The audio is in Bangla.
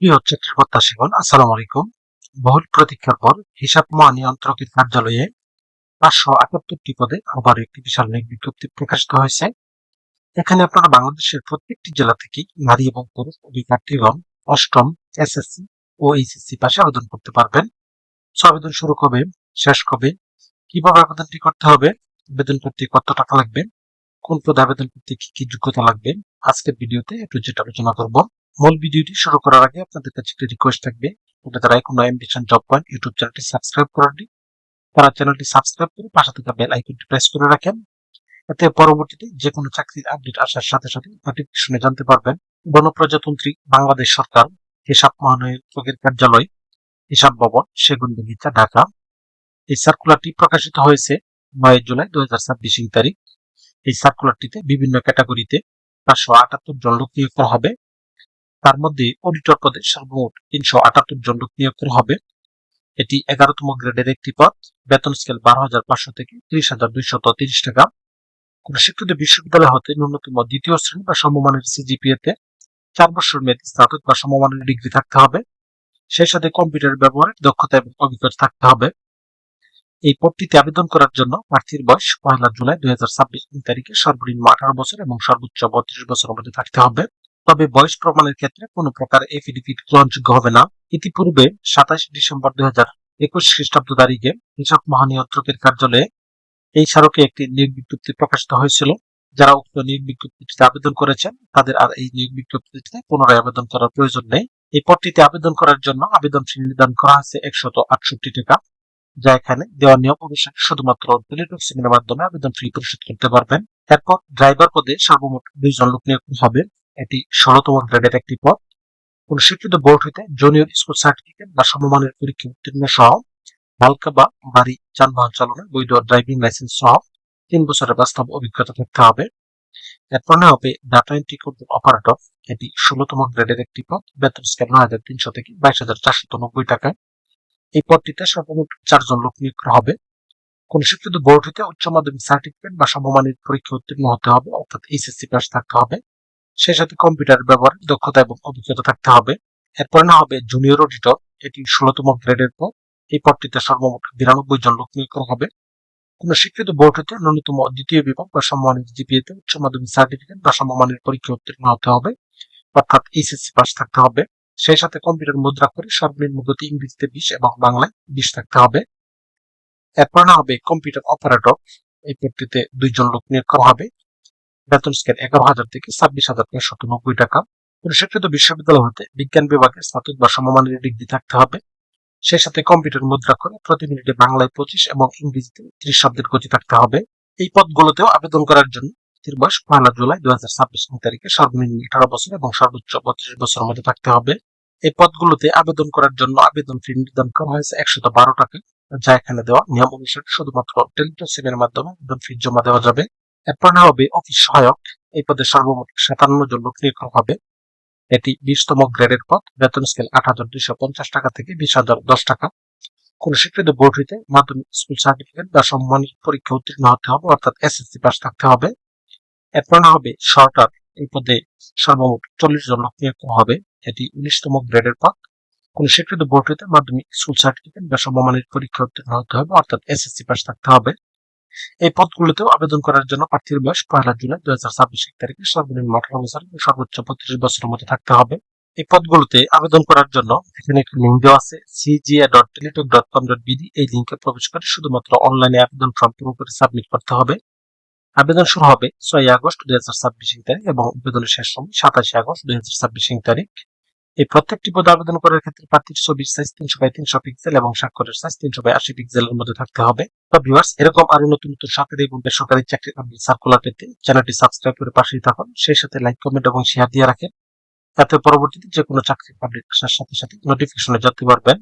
প্রিয় চাকরির প্রত্যাশীগণ, আসসালামু আলাইকুম। বহুল প্রতীক্ষার পর হিসাব মহানিয়ন্ত্রকের কার্যালয়ে 578টি পদে আবার একটি বিশাল নিয়োগ বিজ্ঞপ্তি প্রকাশিত হয়েছে। এখানে আপনারা বাংলাদেশের প্রত্যেকটি জেলা থেকে নারী এবং পুরুষ অভিজ্ঞার্থীগণ অষ্টম, এসএসসি ও এইচএসসি পাশে আবেদন করতে পারবেন। আবেদন শুরু কবে, শেষ কবে, কিভাবে আবেদনটি করতে হবে, আবেদন করতে কত টাকা লাগবে, কোন পদে আবেদন করতে কি কি যোগ্যতা লাগবে, আজকের ভিডিওতে একটু যেটা আলোচনা করব। মূল ভিডিওটি শুরু করার আগে আপনাদের কাছে একটি রিকোয়েস্ট থাকবে, যারা এখনো অ্যাম্বিশন জব পয়েন্ট ইউটিউব চ্যানেলটি সাবস্ক্রাইব করেননি তারা চ্যানেলটি সাবস্ক্রাইব করে পাশে থাকা বেল আইকনটি প্রেস করে রাখেন। এতে পরবর্তীতে যে কোনো চাকরির আপডেট আসার সাথে সাথে নোটিফিকেশনে জানতে পারবেন। গণপ্রজাতন্ত্রী বাংলাদেশ সরকার হিসাব মহানিয়ন্ত্রকের কার্যালয়, হিসাব ভবন, সেগুনবাগিচা, ঢাকা। এই সার্কুলারটি প্রকাশিত হয়েছে 9 জুলাই 2026 তারিখ। এই সার্কুলারটিতে বিভিন্ন ক্যাটাগরিতে 578 জন লোক নিয়োগ করা হবে। তার মধ্যে অডিটর পদে সর্বমোট 378 জন লোক নিয়োগ করা হবে। এটি 11তম গ্রেডের একটি পদ। বেতন স্কেল 12,500 থেকে 30,230 টাকা। কোন স্বীকৃত বিশ্ববিদ্যালয় হতে ন্যূনতম দ্বিতীয় শ্রেণী বা সমমানের সিজিপিএ তে 4 বছর মেয়াদী স্নাতক বা সমমানের ডিগ্রি থাকতে হবে। সেই সাথে কম্পিউটার ব্যবহারের দক্ষতা এবং অভিজ্ঞতা থাকতে হবে। এই পদটিতে আবেদন করার জন্য প্রার্থীর বয়স 1 জুলাই 2026 তারিখে সর্বনিম্ন 18 বছর এবং সর্বোচ্চ 32 বছরের মধ্যে থাকতে হবে। তবে বয়স প্রমাণের ক্ষেত্রে কোনো প্রকার এফিডেভিট গ্রহণযোগ্য হবে না। ইতিপূর্বে 27 ডিসেম্বর 2021 খ্রিস্টাব্দ তারিখে হিসাব মহানিয়ন্ত্রকের কার্যালয়ে এই স্মারকে একটি নিয়োগ বিজ্ঞপ্তি প্রকাশিত হয়েছিল। যারা উক্ত নিয়োগ বিজ্ঞপ্তিতে আবেদন করেছেন তাদের আর এই নিয়োগ বিজ্ঞপ্তিতে পুনরায় আবেদন করার প্রয়োজন নেই। এই পদটিতে আবেদন করার জন্য আবেদন ফি নির্ধারণ করা হয়েছে 168 টাকা, যা এখানে দেওয়া নিয়ম অনুসারে শুধুমাত্র টেলিটক মাধ্যমে আবেদন ফি পরিশোধ করতে পারবেন। এরপর ড্রাইভার পদে সর্বমোট 2 জন লোক নিয়োগ হবে। এটি 16তম গ্রেডের একটি পদ। কোন স্বীকৃত বোর্ড হইতে জুনিয়র স্কুল সার্টিফিকেট বা সমমানের পরীক্ষা উত্তীর্ণ সহ হালকা বা ভারী যানবাহন চালনার বৈধ ড্রাইভিং লাইসেন্স সহ 3 বছরের বাস্তব অভিজ্ঞতা থাকতে হবে। এরপর হবে ডাটা এন্ট্রি অপারেটর। এটি 16তম গ্রেডের একটি পদ। বেতন স্কেল 9,300 থেকে 22,490 টাকায়। এই পদটিতে সর্বমোট 4 জন লোক নিয়োগ করা হবে। কোন স্বীকৃত বোর্ড হইতে উচ্চ মাধ্যমিক সার্টিফিকেট বা সমমানের পরীক্ষা উত্তীর্ণ হতে হবে, অর্থাৎ এইচএসসি পাস থাকতে হবে। সেই সাথে কম্পিউটার ব্যবহারের দক্ষতা এবং অভিজ্ঞতা থাকতে হবে। এরপরে হবে জুনিয়র অডিটর। এটি 16তম গ্রেডের পদ। এই পদটিতে সর্বমোট 92 জন লোক নিয়োগ করা হবে। কোন স্বীকৃত বোর্ড হতে ন্যূনতম দ্বিতীয় বিভাগ বা সমমানের জিপিএতে উচ্চ মাধ্যমিক সার্টিফিকেট বা সমমানের পরীক্ষা উত্তীর্ণ হতে হবে, অর্থাৎ এইচএসসি পাস থাকতে হবে। সেই সাথে কম্পিউটার মুদ্রা করে সর্বনিম্ন গতি ইংরেজিতে 20 এবং বাংলায় 20 থাকতে হবে। এরপর হবে কম্পিউটার অপারেটর। এই পদটিতে 2 জন লোক নিয়োগ করা হবে। বেতন স্কেল 11,000 থেকে 26,590 টাকা। কোন স্বীকৃত বিশ্ববিদ্যালয় হতে বিজ্ঞান বিভাগে স্নাতক বা সমমানের ডিগ্রি থাকতে হবে। সেই সাথে কম্পিউটার মুদ্রা করে প্রতি মিনিটে বাংলায় 25 এবং ইংরেজিতে 30 শব্দের গতি থাকতে হবে। এই পদগুলোতেও আবেদন করার জন্য প্রার্থীর বয়স 1 জুলাই 2026 তারিখে সর্বনিম্ন 18 বছর এবং সর্বোচ্চ 32 বছরের মধ্যে থাকতে হবে। এই পদগুলোতে আবেদন করার জন্য আবেদন ফি নির্ধারণ করা হয়েছে 112 টাকা, যা এখানে দেওয়া নিয়ম অনুসারে শুধুমাত্র টেলিটক মাধ্যমে আবেদন ফি জমা দেওয়া যাবে। এরপর হবে অফিস সহায়ক। এই পদে সর্বমোট 57 জন লোক নিয়োগ করা হবে। এটি 20তম গ্রেডের পদ। বেতন স্কেল 8,250 টাকা থেকে 20,010 টাকা। কোন স্বীকৃত বোর্ড হইতে মাধ্যমিক স্কুল সার্টিফিকেট বা সমমানের পরীক্ষা উত্তীর্ণ হতে হবে, অর্থাৎ এসএসসি পাস থাকতে হবে। এরপর হবে শর্টার। এই পদে সর্বমোট 40 জন লোক নিয়োগ করা হবে। এটি 19তম গ্রেডের পদ। কোন স্বীকৃত বোর্ড হইতে মাধ্যমিক স্কুল সার্টিফিকেট বা সমমানের পরীক্ষা উত্তীর্ণ হতে হবে, অর্থাৎ এসএসসি পাস থাকতে হবে। এই পদগুলোতেও আবেদন করার জন্য প্রার্থীর বয়স 1 জুলাই 2026 তারিখে সর্বনিম্ন 18 বছর এবং সর্বোচ্চ 32 বছরের মধ্যে থাকতে হবে। এই পদগুলোতে আবেদন করার জন্য এখানে একটি লিঙ্ক দেওয়া আছে, cga.teletalk.com.bd। এই লিঙ্কে প্রবেশ করে শুধুমাত্র অনলাইনে আবেদন ফর্ম পূরণ করে সাবমিট করতে হবে। আবেদন শুরু হবে 6 আগস্ট 2026 তারিখ এবং আবেদনের শেষ সময় 27 আগস্ট 2026 তারিখ। এই প্রত্যেকটি পদে আবেদন করার ক্ষেত্রে প্রার্থীর ছবির সাইজ 300x300 পিক্সেল এবং স্বাক্ষরের সাইজ 300x80 পিক্সেলের মধ্যে থাকতে হবে। তো ভিউয়ার্স, এরকম আরো নতুন নতুন সরকারি এবং বেসরকারি চাকরির আপডেট সার্কুলার পেতে চ্যানেলটি সাবস্ক্রাইব করে পাশেই থাকুন। সেই সাথে লাইক, কমেন্ট এবং শেয়ার দিয়ে রাখেন, যাতে পরবর্তীতে যে কোনো চাকরির আপডেট আসার সাথে সাথে নোটিফিকেশনে জানতে পারবেন।